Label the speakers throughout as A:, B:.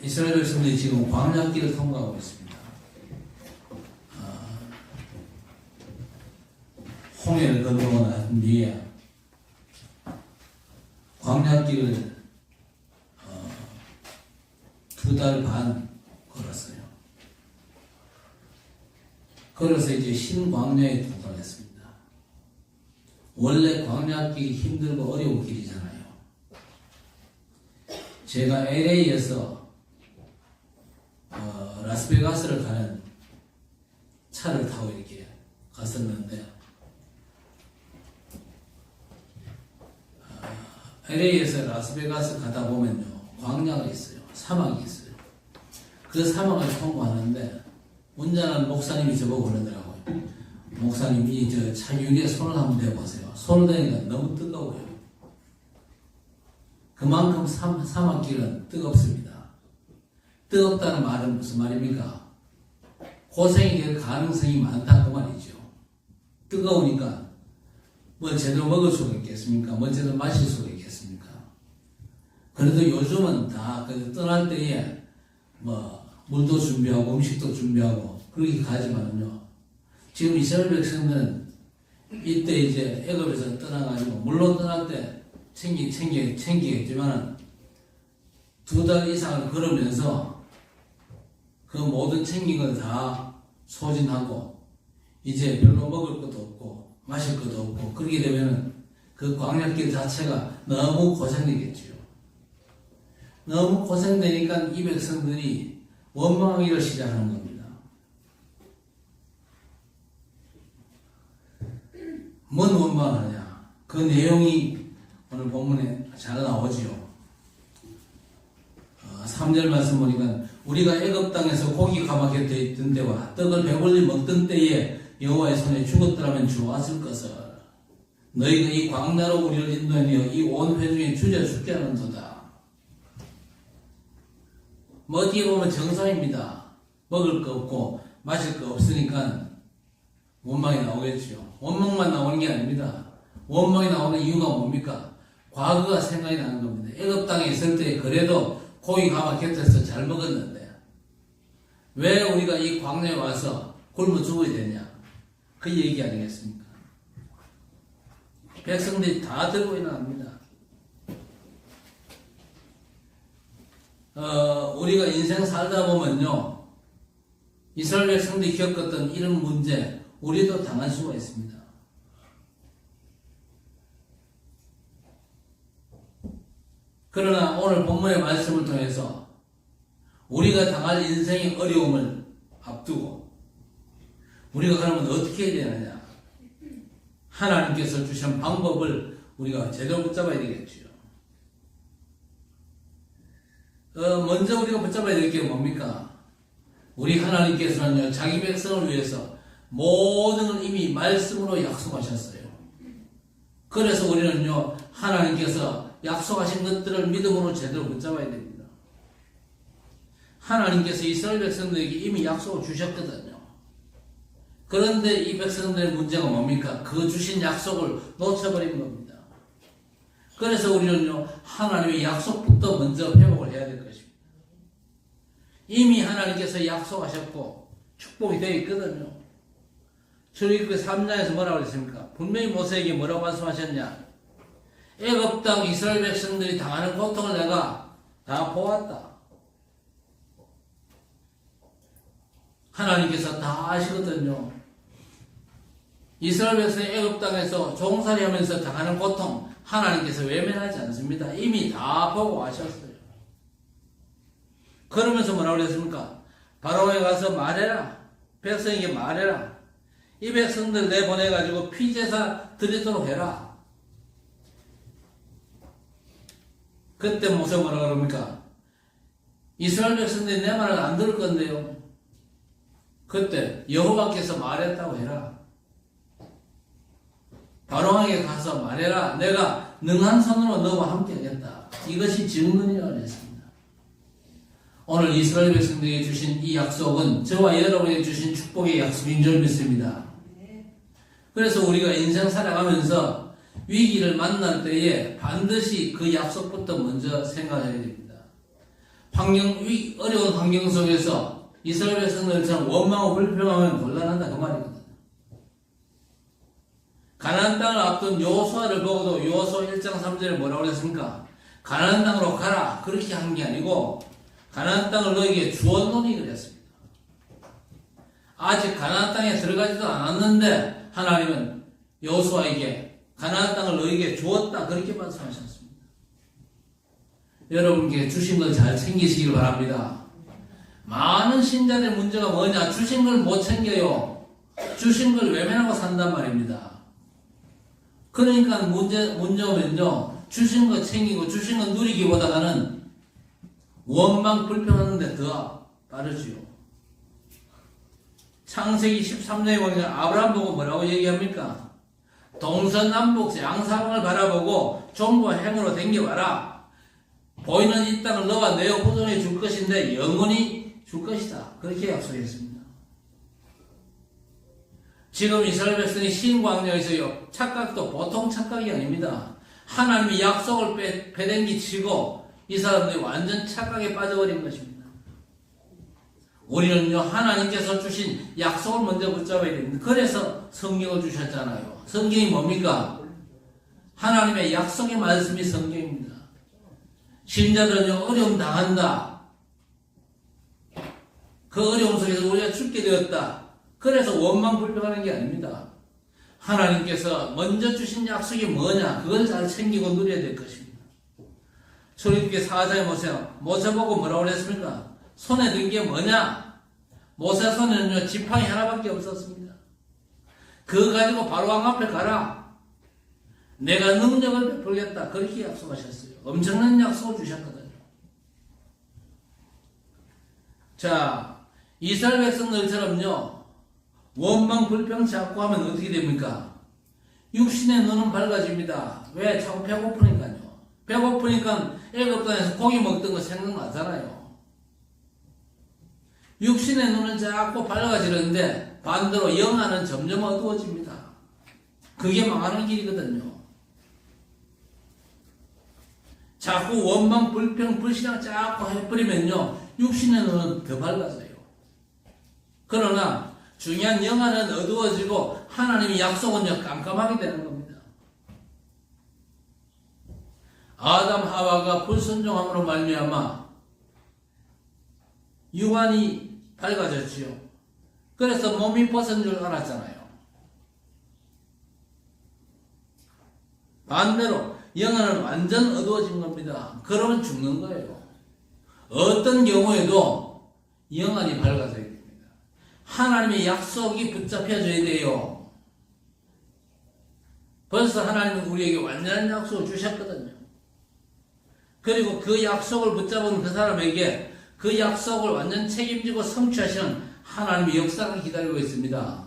A: 이스라엘 백성들이 지금 광야길을 통과하고 있습니다. 홍해를 건너고 난 뒤에 광야길을 2달 반 걸었어요. 걸어서 이제 신광야에 도달했습니다. 원래 광야길이 힘들고 어려운 길이잖아요. 제가 LA에서 라스베가스를 가는 차를 타고 이렇게 갔었는데 LA에서 라스베가스 가다 보면요, 광야가 있어요. 사막이 있어요. 그 사막을 통과하는데 운전하는 목사님이 저보고 그러더라고요. 목사님이 저 차 유리에 손을 한번 대보세요. 손을 대니까 너무 뜨거워요. 그만큼 사막길은 뜨겁습니다. 뜨겁다는 말은 무슨 말입니까? 고생이 될 가능성이 많다 그 말이죠. 뜨거우니까 뭐 제대로 먹을 수가 있겠습니까? 뭐 제대로 마실 수가 있겠습니까? 그래도 요즘은 다 떠날 때에 뭐 물도 준비하고 음식도 준비하고 그렇게 가지만은요, 지금 이스라엘 백성들은 이때 이제 애굽에서 떠나가지고 물론 떠날 때 챙기겠지만은 2달 이상을 걸으면서 그 모든 챙긴 걸 다 소진하고 이제 별로 먹을 것도 없고 마실 것도 없고 그렇게 되면은 그 광야길 자체가 너무 고생되겠지요. 너무 고생되니까 이 백성들이 원망하기를 시작하는 겁니다. 뭔 원망하냐? 그 내용이 오늘 본문에 잘 나오지요. 3절 말씀 보니까 우리가 애굽 땅에서 고기가 막혀 있던 때와 떡을 배불리 먹던 때에 여호와의 손에 죽었더라면 좋았을 것을 너희가 이 광야로 우리를 인도하며 이 온 회중에 주저 죽게 하는도다. 뭐 어디에 보면 정상입니다. 먹을 거 없고 마실 거 없으니까 원망이 나오겠죠. 원망만 나오는 게 아닙니다. 원망이 나오는 이유가 뭡니까? 과거가 생각이 나는 겁니다. 애굽 땅에 있을 때 그래도 고기가 곁에서 잘 먹었는데 왜 우리가 이 광야에 와서 굶어 죽어야 되냐? 그 얘기 아니겠습니까? 백성들이 다 들고 일어납니다. 우리가 인생 살다 보면요, 이스라엘 백성들이 겪었던 이런 문제 우리도 당할 수가 있습니다. 그러나 오늘 본문의 말씀을 통해서 우리가 당할 인생의 어려움을 앞두고 우리가 그러면 어떻게 해야 되느냐? 하나님께서 주신 방법을 우리가 제대로 붙잡아야 되겠죠. 먼저 우리가 붙잡아야 될 게 뭡니까? 우리 하나님께서는요, 자기 백성을 위해서 모든 걸 이미 말씀으로 약속하셨어요. 그래서 우리는요, 하나님께서 약속하신 것들을 믿음으로 제대로 붙잡아야 됩니다. 하나님께서 이스라엘 백성들에게 이미 약속을 주셨거든요. 그런데 이 백성들의 문제가 뭡니까? 그 주신 약속을 놓쳐버린 겁니다. 그래서 우리는요, 하나님의 약속부터 먼저 회복을 해야 될 것입니다. 이미 하나님께서 약속하셨고 축복이 되어 있거든요. 출애굽기 3장에서 뭐라고 했습니까? 분명히 모세에게 뭐라고 말씀하셨냐? 애굽 땅 이스라엘 백성들이 당하는 고통을 내가 다 보았다. 하나님께서 다 아시거든요. 이스라엘 백성이 애굽 땅에서 종살이하면서 당하는 고통 하나님께서 외면하지 않습니다. 이미 다 보고 아셨어요. 그러면서 뭐라고 그랬습니까? 바로에 가서 말해라. 백성에게 말해라. 이 백성들 내보내가지고 피제사 드리도록 해라. 그때 모세가 뭐라고 그럽니까? 이스라엘 백성들이 내 말을 안 들을 건데요. 그때 여호와께서 말했다고 해라. 바로에게 가서 말해라. 내가 능한 손으로 너와 함께 하겠다. 이것이 증언이라고 했습니다. 오늘 이스라엘 백성들에게 주신 이 약속은 저와 여러분에게 주신 축복의 약속인 줄 믿습니다. 그래서 우리가 인생 살아가면서 위기를 만날 때에 반드시 그 약속부터 먼저 생각해야 됩니다. 어려운 환경 속에서 이스라엘 백성들처럼 원망하고 불평하면 곤란한다 그 말이거든. 가나안 땅을 앞둔 여호수아를 보고도 여호수아 1장 3절에 뭐라고 그랬습니까? 가나안 땅으로 가라 그렇게 한 게 아니고 가나안 땅을 너에게 주었노니 그랬습니다. 아직 가나안 땅에 들어가지도 않았는데 하나님은 여호수아에게 가나안 땅을 너에게 주었다 그렇게 말씀하셨습니다. 여러분께 주신 걸 잘 챙기시길 바랍니다. 많은 신자들의 문제가 뭐냐? 주신 걸 못 챙겨요. 주신 걸 외면하고 산단 말입니다. 그러니까 문제오면요, 주신 거 챙기고 주신 거 누리기보다는 원망 불평하는데 더 빠르지요. 창세기 13장에 보면 아브라함 보고 뭐라고 얘기합니까? 동서남북 양사방을 바라보고 종과 행으로 댕겨봐라. 보이는 이 땅을 너와 내 후손에 줄 것인데 영원히 줄 것이다. 그렇게 약속했습니다. 지금 이스라엘 백성이 신광야에서요, 착각도 보통 착각이 아닙니다. 하나님이 약속을 배댕기 치고 이 사람들이 완전 착각에 빠져버린 것입니다. 우리는요, 하나님께서 주신 약속을 먼저 붙잡아야 됩니다. 그래서 성경을 주셨잖아요. 성경이 뭡니까? 하나님의 약속의 말씀이 성경입니다. 신자들은요, 어려움 당한다. 그 어려움 속에서 우리가 죽게 되었다. 그래서 원망 불평하는 게 아닙니다. 하나님께서 먼저 주신 약속이 뭐냐? 그걸 잘 챙기고 누려야 될 것입니다. 출애굽기 4장에 보세요. 모세 보고 뭐라고 그랬습니까? 손에 든 게 뭐냐? 모세 손에는요, 지팡이 하나밖에 없었습니다. 그거 가지고 바로 왕 앞에 가라. 내가 능력을 베풀겠다. 그렇게 약속하셨어요. 엄청난 약속을 주셨거든요. 자, 이스라엘 백성들처럼요, 원망 불평 자꾸 하면 어떻게 됩니까? 육신의 눈은 밝아집니다. 왜? 자꾸 배고프니까요. 배고프니까 애굽 땅에서 고기 먹던 거 생각나잖아요. 육신의 눈은 자꾸 밝아지는데 반대로 영안은 점점 어두워집니다. 그게 망하는 길이거든요. 자꾸 원망 불평 불신앙 자꾸 해버리면요, 육신의 눈은 더 밝아져요. 그러나 중요한 영안은 어두워지고 하나님의 약속은요, 깜깜하게 되는 겁니다. 아담 하와가 불순종함으로 말미암아 육안이 밝아졌지요. 그래서 몸이 벗은 줄 알았잖아요. 반대로 영안은 완전 어두워진 겁니다. 그러면 죽는 거예요. 어떤 경우에도 영안이 밝아져야 됩니다. 하나님의 약속이 붙잡혀져야 돼요. 벌써 하나님은 우리에게 완전한 약속을 주셨거든요. 그리고 그 약속을 붙잡은 그 사람에게 그 약속을 완전 책임지고 성취하시는 하나님의 역사가 기다리고 있습니다.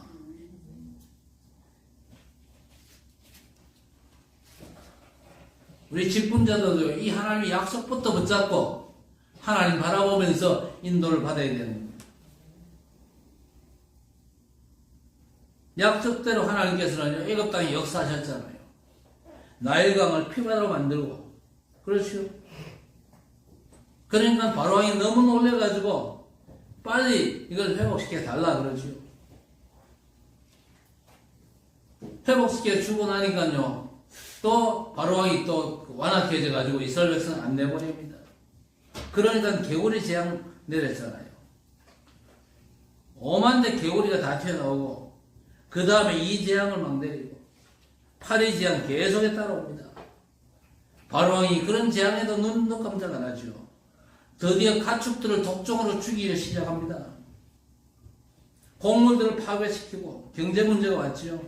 A: 우리 직분자들도 이 하나님의 약속부터 붙잡고 하나님 바라보면서 인도를 받아야 되는 겁니다. 약속대로 하나님께서는 애굽 땅에 역사하셨잖아요. 나일강을 피바다로 만들고, 그렇죠? 그러니까 바로왕이 너무 놀래가지고 빨리 이걸 회복시켜 달라 그러죠. 회복시켜 주고 나니까요, 또 바로왕이 또 완악해져 가지고 이스라엘 백성을 안 내보냅니다. 그러니까 개구리 재앙 내렸잖아요. 5만 대 개구리가 다 튀어나오고, 그 다음에 이 재앙을 막 내리고 8위 재앙 계속에 따라옵니다. 바로왕이 그런 재앙에도 눈도 깜짝 안 하죠. 드디어 가축들을 독종으로 죽이기 시작합니다. 곡물들을 파괴시키고 경제 문제가 왔죠.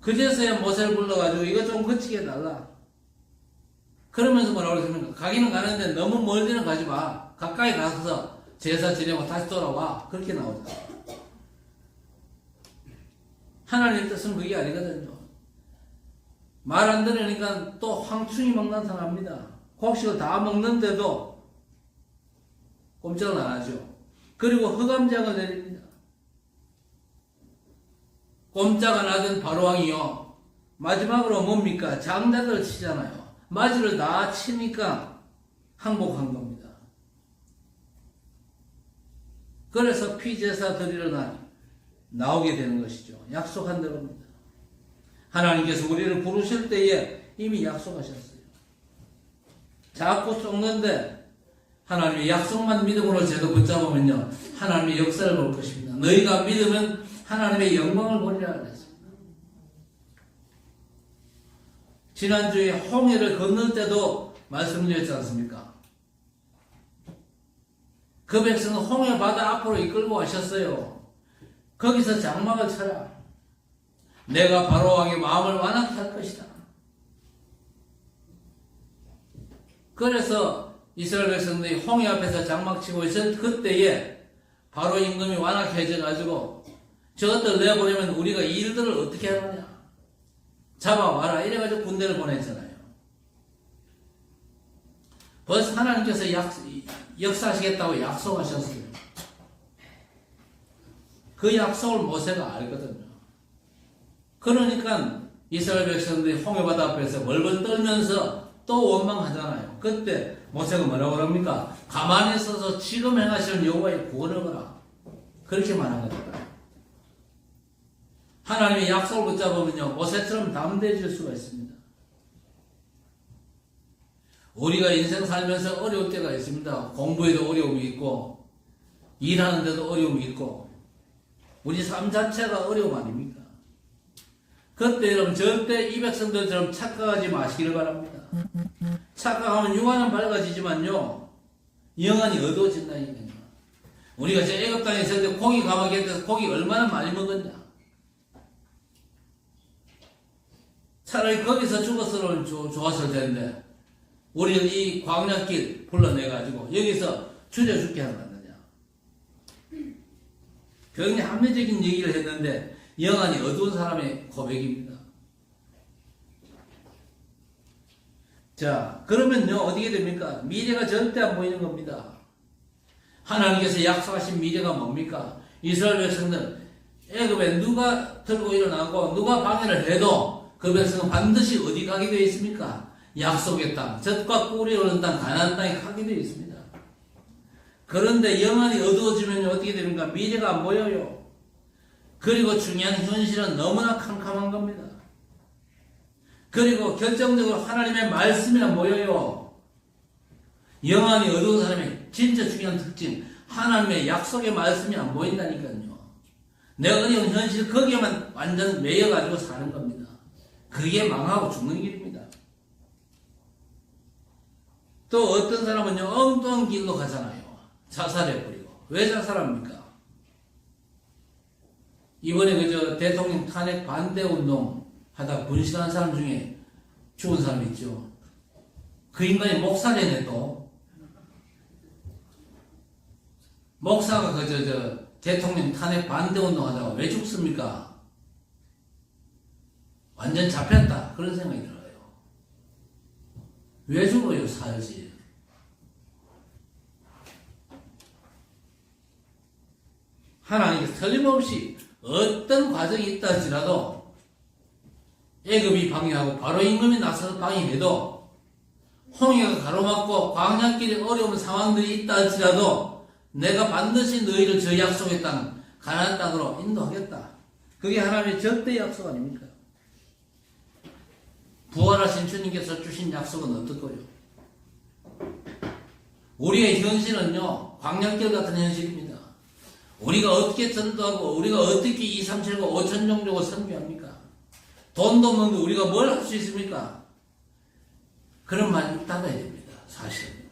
A: 그제서야 모세를 불러가지고 이거 좀 거치게 해달라. 그러면서 뭐라고 그랬습니까? 가기는 가는데 너무 멀리는 가지 마. 가까이 가서 제사 지내고 다시 돌아와. 그렇게 나오죠. 하나님의 뜻은 그게 아니거든요. 말 안 들으니까 또 황충이 막 나타납니다. 곡식을 다 먹는데도 꼼짝을 안 하죠. 그리고 흑암장을 내립니다. 꼼짝 안 하던 바로왕이요, 마지막으로 뭡니까? 장작을 치잖아요. 마지를 다 치니까 항복한 겁니다. 그래서 피제사 드리러 나오게 되는 것이죠. 약속한 대로입니다. 하나님께서 우리를 부르실 때에 이미 약속하셨어요. 자꾸 쫓는데 하나님의 약속만 믿음으로 제도 붙잡으면요, 하나님의 역사를 볼 것입니다. 너희가 믿으면 하나님의 영광을 보리라 그랬습니다. 지난주에 홍해를 건널 때도 말씀드렸지 않습니까? 그 백성은 홍해 바다 앞으로 이끌고 가셨어요. 거기서 장막을 쳐라. 내가 바로왕의 마음을 완악케 할 것이다. 그래서 이스라엘 백성들이 홍해 앞에서 장막 치고 있을 그때에 바로 임금이 완악해져 가지고 저것들 내보내면 우리가 이 일들을 어떻게 하느냐, 잡아와라 이래가지고 군대를 보냈잖아요. 벌써 하나님께서 역사하시겠다고 약속하셨어요. 그 약속을 모세가 알거든요. 그러니까 이스라엘 백성들이 홍해바다 앞에서 벌벌 떨면서 또 원망하잖아요. 그때 모세가 뭐라고 합니까? 가만히 있어서 지금 행하시는 여호와의 구원을 보라. 그렇게 말한 거잖아요. 하나님의 약속을 붙잡으면요, 모세처럼 담대해질 수가 있습니다. 우리가 인생 살면서 어려울 때가 있습니다. 공부에도 어려움이 있고, 일하는 데도 어려움이 있고, 우리 삶 자체가 어려움 아닙니까? 그때 여러분 절대 이 백성들처럼 착각하지 마시기를 바랍니다. 착각하면 육안은 밝아지지만요, 영안이 어두워진다니까요. 우리가 제 애굽 땅에 있을 때 고기 가마솥에 대해서 고기 얼마나 많이 먹었냐. 차라리 거기서 죽었으면 좋았을 텐데 우리는 이 광야길 불러내가지고 여기서 죽여 죽게 하는 거 아니냐. 굉장히 합리적인 얘기를 했는데 영안이 어두운 사람의 고백입니다. 자, 그러면요 어떻게 됩니까? 미래가 절대 안 보이는 겁니다. 하나님께서 약속하신 미래가 뭡니까? 이스라엘 백성들 애굽에 누가 들고 일어나고 누가 방해를 해도 그 백성은 반드시 어디 가게 되어 있습니까? 약속의 땅, 젖과 꿀이 흐르는 땅, 가나안 땅에 가게 되어 있습니다. 그런데 영안이 어두워지면 어떻게 됩니까? 미래가 안 보여요. 그리고 중요한 현실은 너무나 캄캄한 겁니다. 그리고 결정적으로 하나님의 말씀이 안 보여요. 영안이 어두운 사람의 진짜 중요한 특징, 하나님의 약속의 말씀이 안 보인다니까요. 내 어려운 현실 거기에만 완전 매여가지고 사는 겁니다. 그게 망하고 죽는 길입니다. 또 어떤 사람은요 엉뚱한 길로 가잖아요. 자살해버리고. 왜 자살합니까? 이번에 그저 대통령 탄핵 반대 운동 하다 분신한 사람 중에 죽은 사람 있죠. 그 인간이 목사되네. 또 목사가 그저 대통령 탄핵 반대 운동 하다가 왜 죽습니까? 완전 잡혔다. 그런 생각이 들어요. 왜 죽어요? 살지. 하나님께서 틀림없이 어떤 과정이 있다 할지라도 애굽이 방해하고 바로 임금이 나서서 방해해도 홍해가 가로막고 광야길에 어려운 상황들이 있다 할지라도 내가 반드시 너희를 저 약속의 땅 가나안 땅으로 인도하겠다. 그게 하나님의 절대 약속 아닙니까? 부활하신 주님께서 주신 약속은 어떨까요? 우리의 현실은요 광야길 같은 현실입니다. 우리가 어떻게 전도하고 우리가 어떻게 2, 3, 7, 5, 5천 종족을 선교합니까? 돈도 없는데 우리가 뭘 할 수 있습니까? 그런 말이 있다고 해야 됩니다. 사실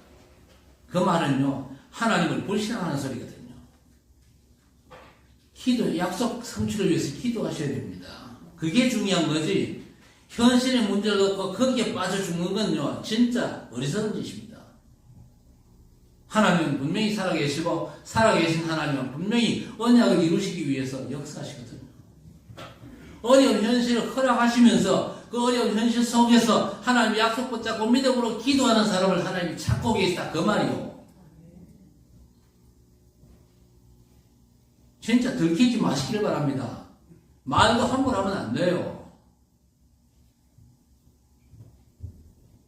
A: 그 말은요 하나님을 불신하는 소리거든요. 기도, 약속 성취를 위해서 기도하셔야 됩니다. 그게 중요한 거지 현실의 문제를 놓고 거기에 빠져 죽는 건요 진짜 어리석은 짓입니다. 하나님은 분명히 살아계시고 살아계신 하나님은 분명히 언약을 이루시기 위해서 역사하시거든요. 어려운 현실을 허락하시면서 그 어려운 현실 속에서 하나님의 약속 붙잡고 믿음으로 기도하는 사람을 하나님이 찾고 계시다 그 말이요. 진짜 들키지 마시기를 바랍니다. 말도 함부로 하면 안 돼요.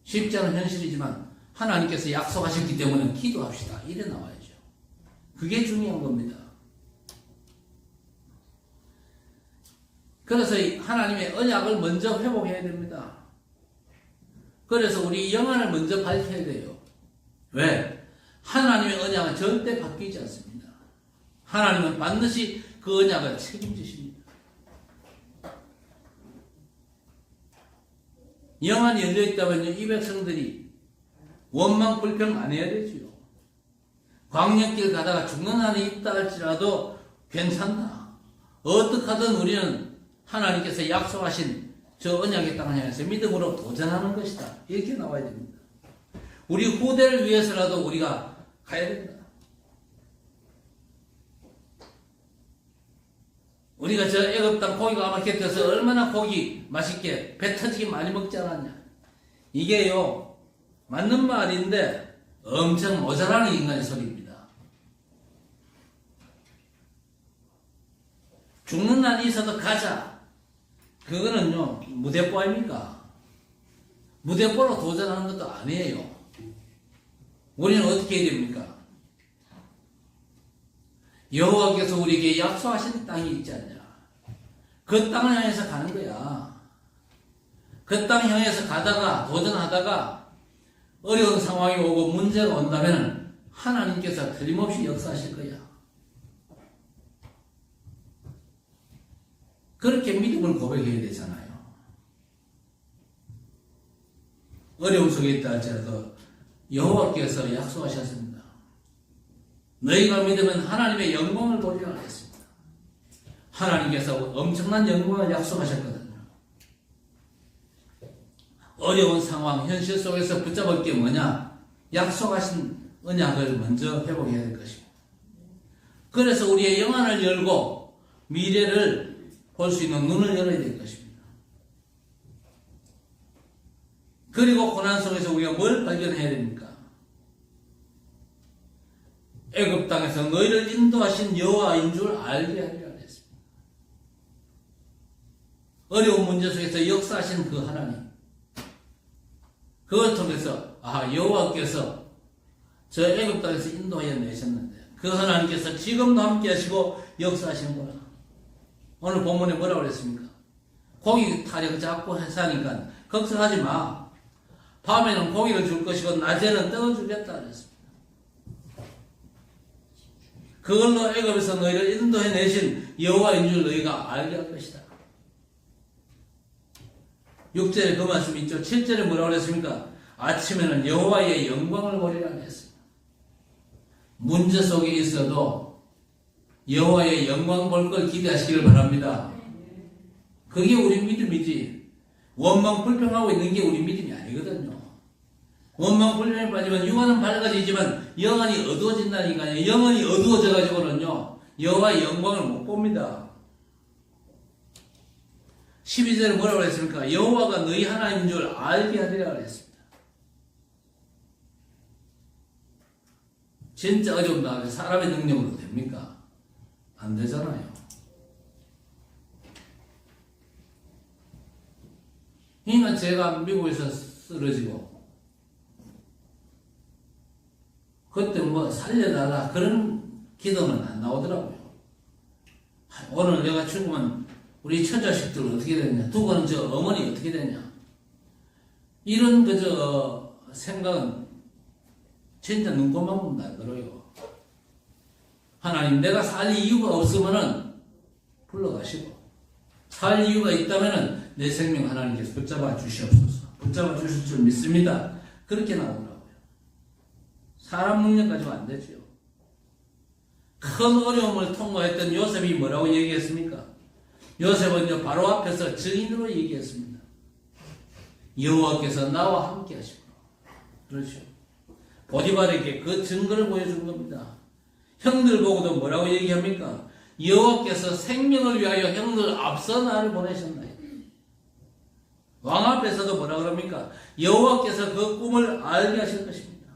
A: 쉽지 않은 현실이지만 하나님께서 약속하셨기 때문에 기도합시다. 이래 나와야죠. 그게 중요한 겁니다. 그래서 하나님의 언약을 먼저 회복해야 됩니다. 그래서 우리 영안을 먼저 밝혀야 돼요. 왜? 하나님의 언약은 절대 바뀌지 않습니다. 하나님은 반드시 그 언약을 책임지십니다. 영안이 열려있다면요, 이 백성들이 원망 불평 안 해야 되지요. 광역길 가다가 죽는 한이 있다 할지라도 괜찮다. 어떻게 하든 우리는 하나님께서 약속하신 저 언약의 땅을 향해서 믿음으로 도전하는 것이다. 이렇게 나와야 됩니다. 우리 후대를 위해서라도 우리가 가야 된다. 우리가 저 애굽 땅 고기가 아마 곁에서 얼마나 고기 맛있게 배 터지게 많이 먹지 않았냐. 이게요, 맞는 말인데 엄청 모자라는 인간의 소리입니다. 죽는 날이 있어도 가자. 그거는요, 무대뽀 아닙니까? 무대뽀로 도전하는 것도 아니에요. 우리는 어떻게 해야 됩니까? 여호와께서 우리에게 약속하신 땅이 있지 않냐. 그 땅을 향해서 가는 거야. 그 땅 향해서 가다가 도전하다가 어려운 상황이 오고 문제가 온다면 하나님께서 틀림없이 역사하실 거야. 그렇게 믿음을 고백해야 되잖아요. 어려움 속에 있다 할지라도 여호와께서 약속하셨습니다. 너희가 믿으면 하나님의 영광을 보리라 하셨습니다. 하나님께서 엄청난 영광을 약속하셨거든요. 어려운 상황, 현실 속에서 붙잡을 게 뭐냐? 약속하신 언약을 먼저 회복해야 될 것입니다. 그래서 우리의 영안을 열고 미래를 볼 수 있는 눈을 열어야 될 것입니다. 그리고 고난 속에서 우리가 뭘 발견해야 됩니까? 애굽 땅에서 너희를 인도하신 여호와인 줄 알게 하리라 했습니다. 어려운 문제 속에서 역사하신 그 하나님, 그걸 통해서 여호와께서 저 애굽 땅에서 인도하여 내셨는데 그 하나님께서 지금도 함께 하시고 역사하시는구나. 오늘 본문에 뭐라고 그랬습니까? 고기 타령 잡고 해사니까 걱정하지 마. 밤에는 고기를 줄 것이고 낮에는 떡을 주겠다 그랬습니다. 그걸로 애굽에서 너희를 인도해 내신 여호와인 줄 너희가 알게 할 것이다. 6절에 그 말씀이 있죠. 7절에 뭐라고 그랬습니까? 아침에는 여호와의 영광을 보리라 했습니다. 문제 속에 있어도 여호와의 영광 볼 걸 기대하시기를 바랍니다. 그게 우리 믿음이지. 원망 불평하고 있는 게 우리 믿음이 아니거든요. 원망 불평에 빠지면 육안은 밝아지지만 영안이 어두워진다니까요. 영안이 어두워져 가지고는요, 여호와의 영광을 못 봅니다. 12절에 뭐라고 했습니까? 여호와가 너희 하나님인 줄 알게 하리라 했습니다. 진짜 어려운 다음에 사람의 능력으로 됩니까? 안 되잖아요. 그러니까 제가 미국에서 쓰러지고 그때 뭐 살려달라 그런 기도는 안 나오더라고요. 오늘 내가 죽으면 우리 처자식들 어떻게 되냐, 두고는 저 어머니 어떻게 되냐, 이런 그저 생각은 진짜 눈곱만 보면 안 들어요. 하나님, 내가 살 이유가 없으면은 불러가시고, 살 이유가 있다면은 내 생명 하나님께서 붙잡아 주시옵소서. 붙잡아 주실 줄 믿습니다. 그렇게 나오더라고요. 사람 능력 가지고 안 되죠. 큰 어려움을 통과했던 요셉이 뭐라고 얘기했습니까? 요셉은요, 바로 앞에서 증인으로 얘기했습니다. 여호와께서 나와 함께 하시구나. 그렇죠. 보디발에게 그 증거를 보여준 겁니다. 형들 보고도 뭐라고 얘기합니까? 여호와께서 생명을 위하여 형들 앞서 나를 보내셨나요? 왕 앞에서도 뭐라 그럽니까? 여호와께서 그 꿈을 알게 하실 것입니다.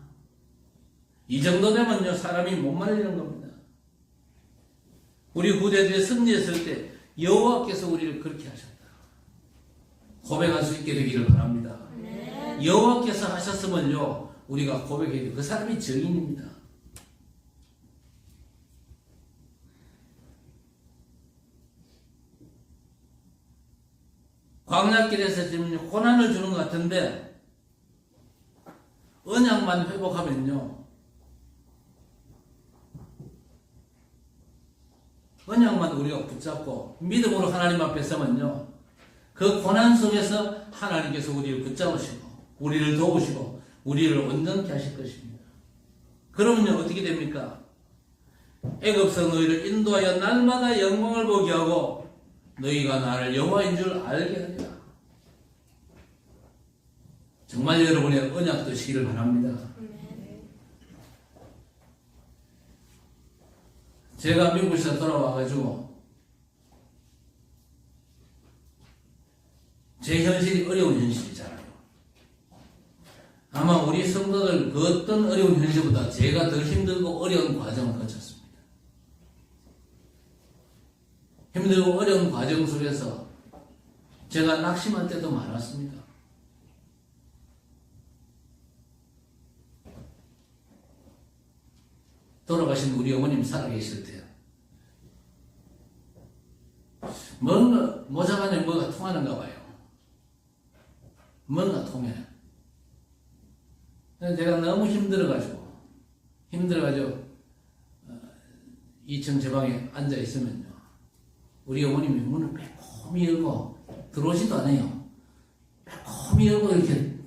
A: 이 정도 되면요, 사람이 못 말리는 겁니다. 우리 후대들이 승리했을 때 여호와께서 우리를 그렇게 하셨다. 고백할 수 있게 되기를 바랍니다. 여호와께서 하셨으면요, 우리가 고백해야 돼요. 그 사람이 증인입니다. 광야길에서 지금 고난을 주는 것 같은데 언약만 회복하면요, 언약만 우리가 붙잡고 믿음으로 하나님 앞에 서면요, 그 고난 속에서 하나님께서 우리를 붙잡으시고 우리를 도우시고 우리를 온전케 하실 것입니다. 그러면요 어떻게 됩니까? 애굽서 너희를 인도하여 날마다 영광을 보게 하고 너희가 나를 여호와인 줄 알게 하리라. 정말 여러분의 언약 되시기를 바랍니다. 제가 미국에서 돌아와가지고 제 현실이 어려운 현실이잖아요. 아마 우리 성도들 그 어떤 어려운 현실보다 제가 더 힘들고 어려운 과정을 거쳤습니다. 힘들고 어려운 과정 속에서 제가 낙심할 때도 많았습니다. 돌아가신 우리 어머님 살아계실 때 뭔가 모자간에 뭐가 통하는가 봐요. 뭔가 통해. 제가 너무 힘들어가지고 2층 제 방에 앉아 있으면요, 우리 어머님이 문을 빼꼼히 열고 들어오지도 않아요. 빼꼼히 열고 이렇게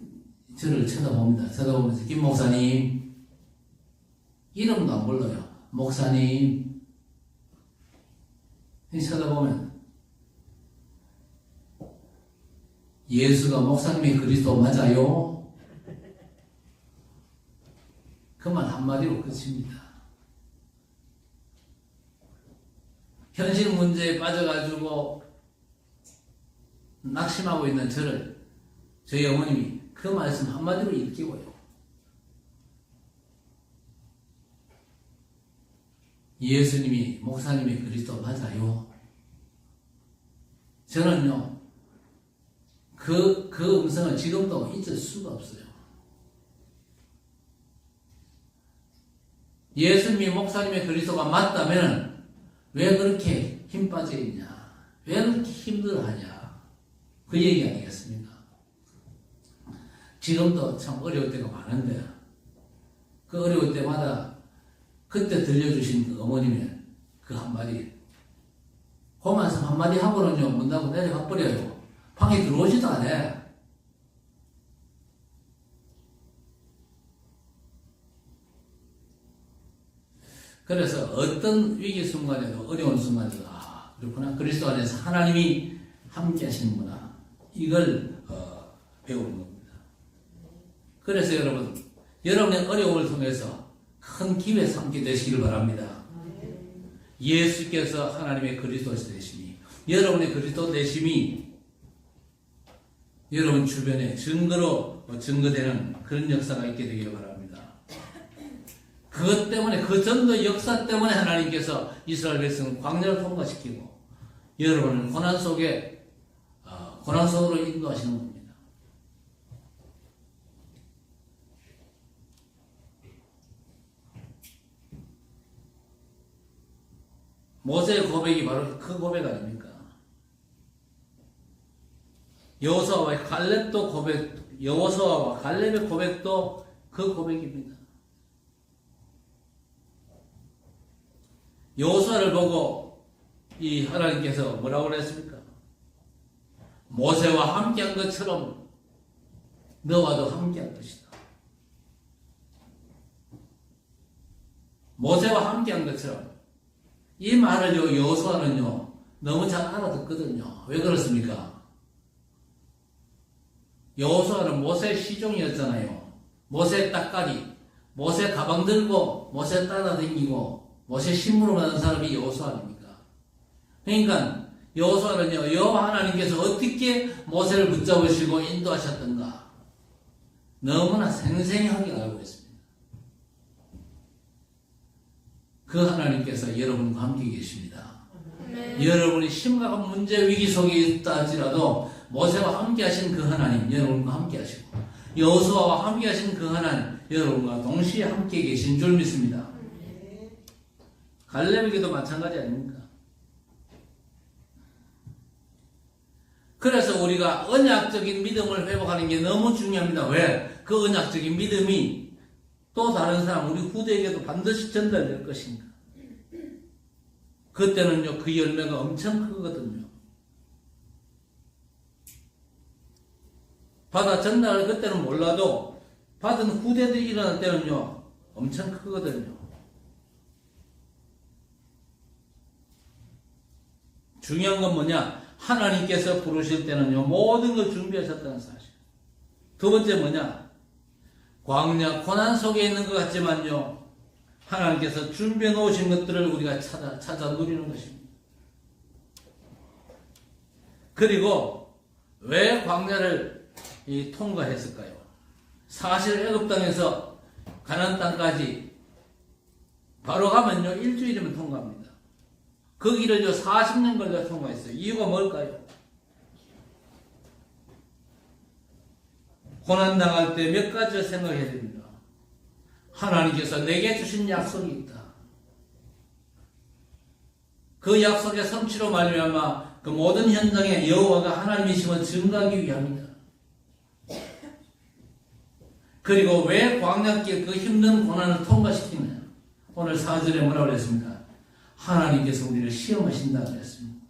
A: 저를 쳐다봅니다. 쳐다보면서 김 목사님, 이름도 안 불러요. 목사님. 쳐다보면 예수가 목사님의 그리스도 맞아요? 그 말 한마디로 끝입니다. 현실 문제에 빠져가지고 낙심하고 있는 저희 어머님이 그 말씀 한마디로 일깨워요. 예수님이 목사님의 그리스도 맞아요. 저는요, 그 음성을 지금도 잊을 수가 없어요. 예수님이 목사님의 그리스도가 맞다면 왜 그렇게 힘 빠져 있냐? 왜 그렇게 힘들어하냐? 그 얘기 아니겠습니까? 지금도 참 어려울 때가 많은데 그 어려울 때마다 그때 들려주신 그 어머님의 그 한마디, 그 말씀 한마디 하고는요, 문 닫고 내려가 버려요. 방에 들어오지도 않아. 그래서 어떤 위기 순간에도, 어려운 순간에도, 그렇구나, 그리스도 안에서 하나님이 함께 하시는구나, 이걸 배우는 겁니다. 그래서 여러분의 어려움을 통해서 큰 기회 삼게 되시기를 바랍니다. 예수께서 하나님의 그리스도 되심이, 여러분의 그리스도 되심이 여러분 주변에 증거되는 그런 역사가 있게 되기를 바랍니다. 그것 때문에, 그 전도 역사 때문에 하나님께서 이스라엘 백성을 광야를 통과시키고 여러분을 고난 속으로 인도하시는 겁니다. 모세의 고백이 바로 그 고백 아닙니까? 여호수아와 갈렙의 고백도 그 고백입니다. 여호수아를 보고 이 하나님께서 뭐라고 그랬습니까? 모세와 함께한 것처럼 너와도 함께할 것이다. 모세와 함께한 것처럼. 이 말을요, 여호수아는요 너무 잘 알아듣거든요. 왜 그렇습니까? 여호수아는 모세의 시종이었잖아요. 모세 딱가리, 모세 가방 들고 모세 따라다니고 모세 신부로 만든 사람이 여호수아 아닙니까? 그러니까 여호수아는요, 여호와 하나님께서 어떻게 모세를 붙잡으시고 인도하셨던가 너무나 생생하게 알고 있습니다. 그 하나님께서 여러분과 함께 계십니다. 여러분이 심각한 문제 위기 속에 있다 할지라도 모세와 함께 하신 그 하나님, 여러분과 함께 하시고 여호수아와 함께 하신 그 하나님, 여러분과 동시에 함께 계신 줄 믿습니다. 갈렙에게도 마찬가지 아닙니까? 그래서 우리가 언약적인 믿음을 회복하는 게 너무 중요합니다. 왜? 그 언약적인 믿음이 또 다른 사람, 우리 후대에게도 반드시 전달될 것입니다. 그때는요, 그 열매가 엄청 크거든요. 받아 전달을 그때는 몰라도 받은 후대들이 일어날 때는요, 엄청 크거든요. 중요한 건 뭐냐? 하나님께서 부르실 때는요, 모든 걸 준비하셨다는 사실. 두 번째 뭐냐? 광야, 고난 속에 있는 것 같지만요, 하나님께서 준비해 놓으신 것들을 우리가 찾아 누리는 것입니다. 그리고 왜 광야를 통과했을까요? 사실 애굽 땅에서 가나안 땅까지 바로 가면요, 일주일이면 통과합니다. 그 길을요, 40년 걸려 통과했어요. 이유가 뭘까요? 고난당할 때 몇 가지를 생각해야 됩니다. 하나님께서 내게 주신 약속이 있다. 그 약속의 성취로 말미암아 그 모든 현장에 여호와가 하나님이심을 증거하기 위함이다. 그리고 왜 광야길 그 힘든 고난을 통과시키느냐? 오늘 4절에 뭐라고 그랬습니까? 하나님께서 우리를 시험하신다고 그랬습니다.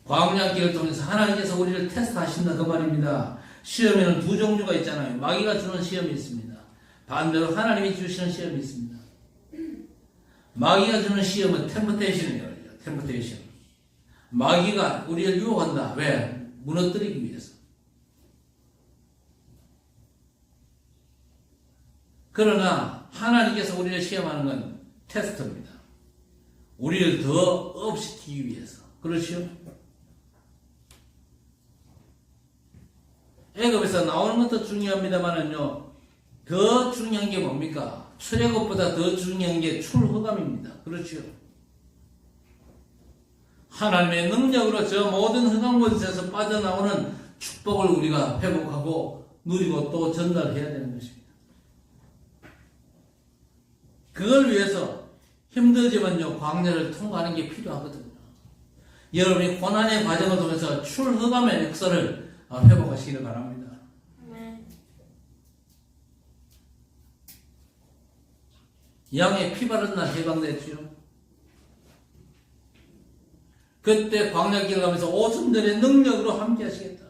A: 광야길을 통해서 하나님께서 우리를 테스트하신다 그 말입니다. 시험에는 두 종류가 있잖아요. 마귀가 주는 시험이 있습니다. 반대로 하나님이 주시는 시험이 있습니다. 마귀가 주는 시험은 템프테이션이에요. 템프테이션. 마귀가 우리를 유혹한다. 왜? 무너뜨리기 위해서. 그러나 하나님께서 우리를 시험하는 건 테스트입니다. 우리를 더 업시키기 위해서. 그렇죠? 애굽에서 나오는 것도 중요합니다만은요, 더 중요한 게 뭡니까? 출애굽보다 더 중요한 게 출흑암입니다. 그렇죠? 하나님의 능력으로 저 모든 흑암 곳에서 빠져나오는 축복을 우리가 회복하고 누리고 또 전달해야 되는 것입니다. 그걸 위해서 힘들지만요, 광야를 통과하는 게 필요하거든요. 여러분이 고난의 과정을 통해서 출흑암의 역사를 회복하시기를 바랍니다. 양의 피 바른 날 해방됐지요. 그때 광야길을 가면서 오순절의 능력으로 함께 하시겠다.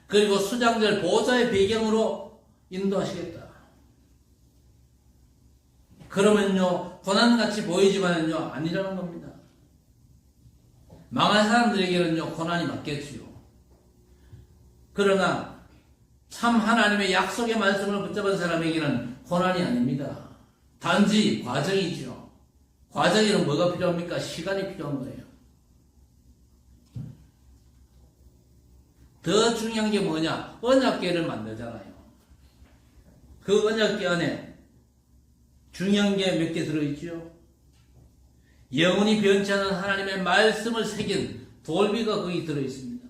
A: 그리고 수장절 보좌의 배경으로 인도하시겠다. 그러면요, 고난같이 보이지만은요, 아니라는 겁니다. 망한 사람들에게는요, 고난이 맞겠지요. 그러나 참 하나님의 약속의 말씀을 붙잡은 사람에게는 고난이 아닙니다. 단지 과정이죠. 과정에는 뭐가 필요합니까? 시간이 필요한 거예요. 더 중요한 게 뭐냐? 언약궤를 만들잖아요. 그 언약궤 안에 중요한 게 몇 개 들어있죠? 영원히 변치 않은 하나님의 말씀을 새긴 돌비가 거기 들어있습니다.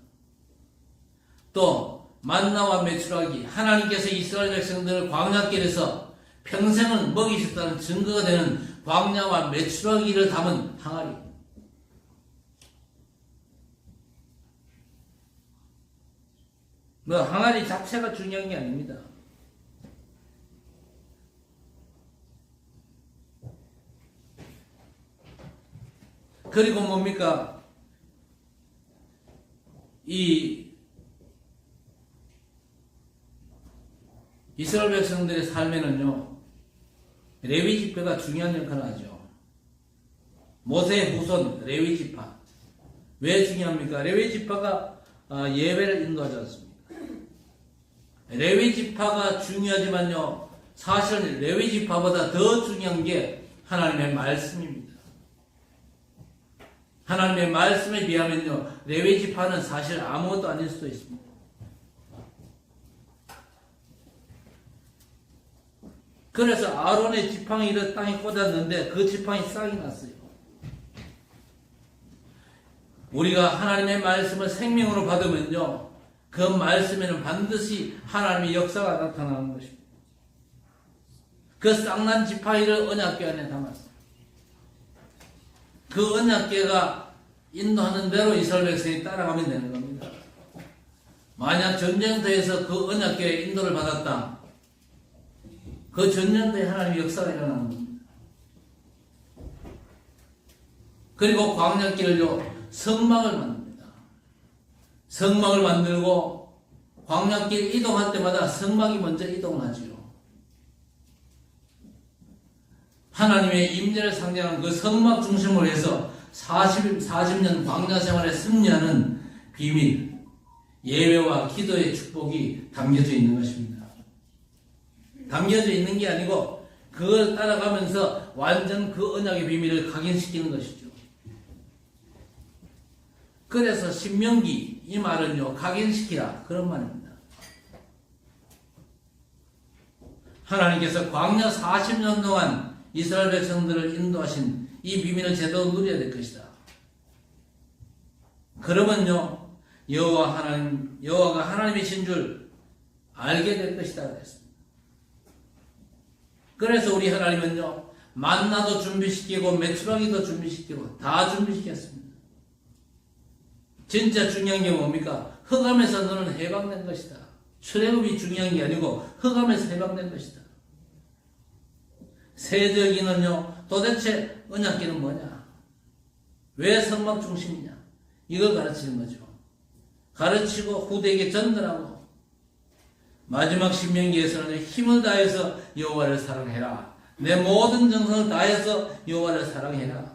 A: 또 만나와 메추라기, 하나님께서 이스라엘 백성들을 광야길에서 평생을 먹이셨다는 증거가 되는 광야와 메추라기를 담은 항아리. 항아리 자체가 중요한 게 아닙니다. 그리고 뭡니까? 이스라엘 백성들의 삶에는요, 레위 지파가 중요한 역할을 하죠. 모세의 후손 레위 지파. 왜 중요합니까? 레위 지파가 예배를 인도하지 않습니까? 레위 지파가 중요하지만요, 사실은 레위 지파보다 더 중요한 게 하나님의 말씀입니다. 하나님의 말씀에 비하면요, 레위 지파는 사실 아무것도 아닐 수도 있습니다. 그래서 아론의 지팡이를 땅에 꽂았는데 그 지팡이 싹이 났어요. 우리가 하나님의 말씀을 생명으로 받으면요, 그 말씀에는 반드시 하나님의 역사가 나타나는 것입니다. 그 쌍난 지파이를 언약궤 안에 담았습니다. 그 언약궤가 인도하는 대로 이스라엘 백성이 따라가면 되는 겁니다. 만약 전쟁터에서 그 언약궤의 인도를 받았다. 그 전쟁터에 하나님의 역사가 일어나는 겁니다. 그리고 광야길을요, 성막을 만듭니다. 성막을 만들고 광야길 이동할 때마다 성막이 먼저 이동을 하지요. 하나님의 임재를 상징하는 그 성막 중심으로 해서 40년 광야 생활에 승리하는 비밀, 예배와 기도의 축복이 담겨져 있는 것입니다. 담겨져 있는 게 아니고 그걸 따라가면서 완전 그 언약의 비밀을 각인시키는 것이죠. 그래서 신명기 이 말은요, 각인시키라 그런 말입니다. 하나님께서 광야 40년 동안 이스라엘 백성들을 인도하신 이 비밀을 제대로 누려야 될 것이다. 그러면요, 여호와가 하나님이신 줄 알게 될 것이다 그랬습니다. 그래서 우리 하나님은요, 만나도 준비시키고 메추라기도 준비시키고 다 준비시켰습니다. 진짜 중요한 게 뭡니까? 흑암에서 너는 해방된 것이다. 출애굽이 중요한 게 아니고 흑암에서 해방된 것이다. 세절기는요, 도대체 언약기는 뭐냐? 왜 성막 중심이냐? 이걸 가르치는 거죠. 가르치고 후대에게 전달하고, 마지막 신명기에서는 힘을 다해서 여호와를 사랑해라. 내 모든 정성을 다해서 여호와를 사랑해라.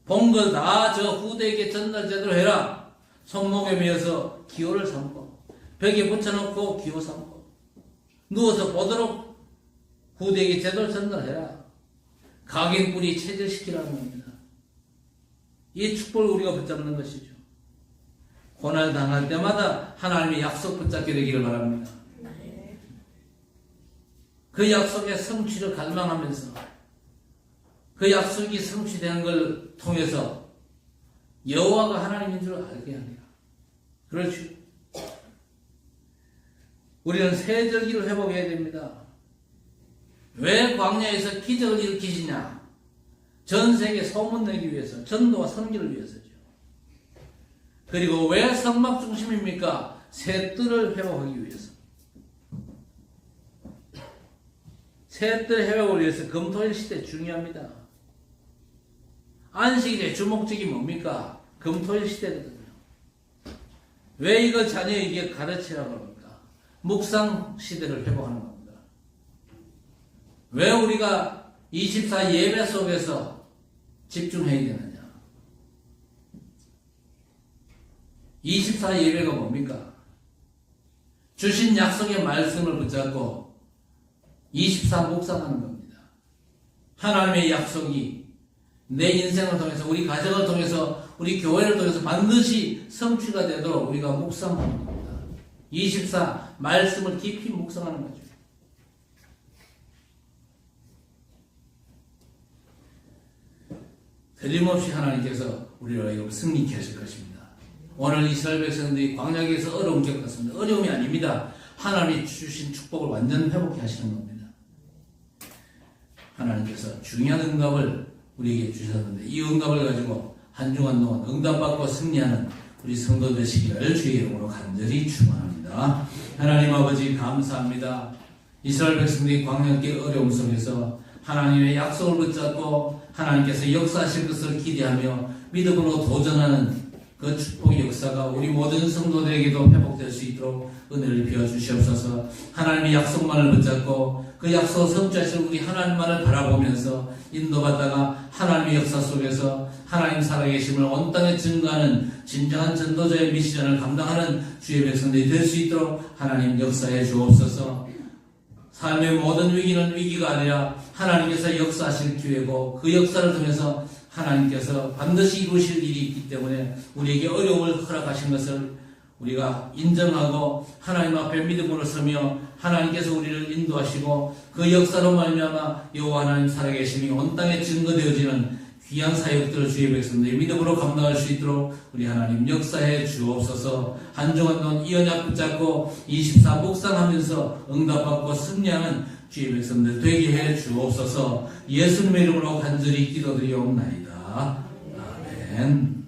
A: 본 걸 다 저 후대에게 전달 제대로 해라. 손목에 메어서 기호를 삼고, 벽에 붙여놓고 기호 삼고, 누워서 보도록 후대에게 제대로 전달해라. 각인뿌리 체질시키라는 겁니다. 이 축복을 우리가 붙잡는 것이죠. 고난 당할 때마다 하나님의 약속 붙잡게 되기를 바랍니다. 그 약속의 성취를 갈망하면서 그 약속이 성취되는 걸 통해서 여호와가 하나님인 줄 알게 하리라. 그렇죠. 우리는 세절기를 회복해야 됩니다. 왜 광야에서 기적을 일으키시냐? 전 세계 소문내기 위해서, 전도와 선기를 위해서죠. 그리고 왜 성막 중심입니까? 새 뜰을 회복하기 위해서. 새 뜰 회복을 위해서 금토일 시대 중요합니다. 안식일의 주목적이 뭡니까? 금토일 시대거든요. 왜 이걸 자녀에게 가르치라고 합니까? 묵상 시대를 회복하는 겁니다. 왜 우리가 24 예배 속에서 집중해야 되느냐? 24 예배가 뭡니까? 주신 약속의 말씀을 붙잡고 24 묵상하는 겁니다. 하나님의 약속이 내 인생을 통해서, 우리 가정을 통해서, 우리 교회를 통해서 반드시 성취가 되도록 우리가 묵상하는 겁니다. 24 말씀을 깊이 묵상하는 거죠. 틀림없이 하나님께서 우리를 승리케 하실 것입니다. 오늘 이스라엘 백성들이 광야에서 어려움 겪었습니다. 어려움이 아닙니다. 하나님이 주신 축복을 완전 회복케 하시는 겁니다. 하나님께서 중요한 응답을 우리에게 주셨는데 이 응답을 가지고 한 주간 동안 응답받고 승리하는 우리 성도 되시기를 주의 이름으로 간절히 축원합니다. 하나님 아버지 감사합니다. 이스라엘 백성들이 광야길 어려움 속에서 하나님의 약속을 붙잡고 하나님께서 역사하실 것을 기대하며 믿음으로 도전하는 그 축복의 역사가 우리 모든 성도들에게도 회복될 수 있도록 은혜를 비워주시옵소서. 하나님의 약속만을 붙잡고 그 약속을 성취하실 우리 하나님만을 바라보면서 인도받다가 하나님의 역사 속에서 하나님 살아계심을 온 땅에 증거하는 진정한 전도자의 미션을 감당하는 주의 백성들이 될 수 있도록 하나님 역사해 주옵소서. 삶의 모든 위기는 위기가 아니라 하나님께서 역사하실 기회고 그 역사를 통해서 하나님께서 반드시 이루실 일이 있기 때문에 우리에게 어려움을 허락하신 것을 우리가 인정하고 하나님 앞에 믿음으로 서며 하나님께서 우리를 인도하시고 그 역사로 말미암아 여호와 하나님 살아계심이 온 땅에 증거되어지는 귀한 사역들을 주의 백성들이 믿음으로 감당할 수 있도록 우리 하나님 역사해 주옵소서. 한 주 한 돈 이 언약 붙잡고 24 묵상하면서 응답받고 승리하는 주의 백성들 되게 해 주옵소서. 예수님의 이름으로 간절히 기도드리옵나이다. 아멘.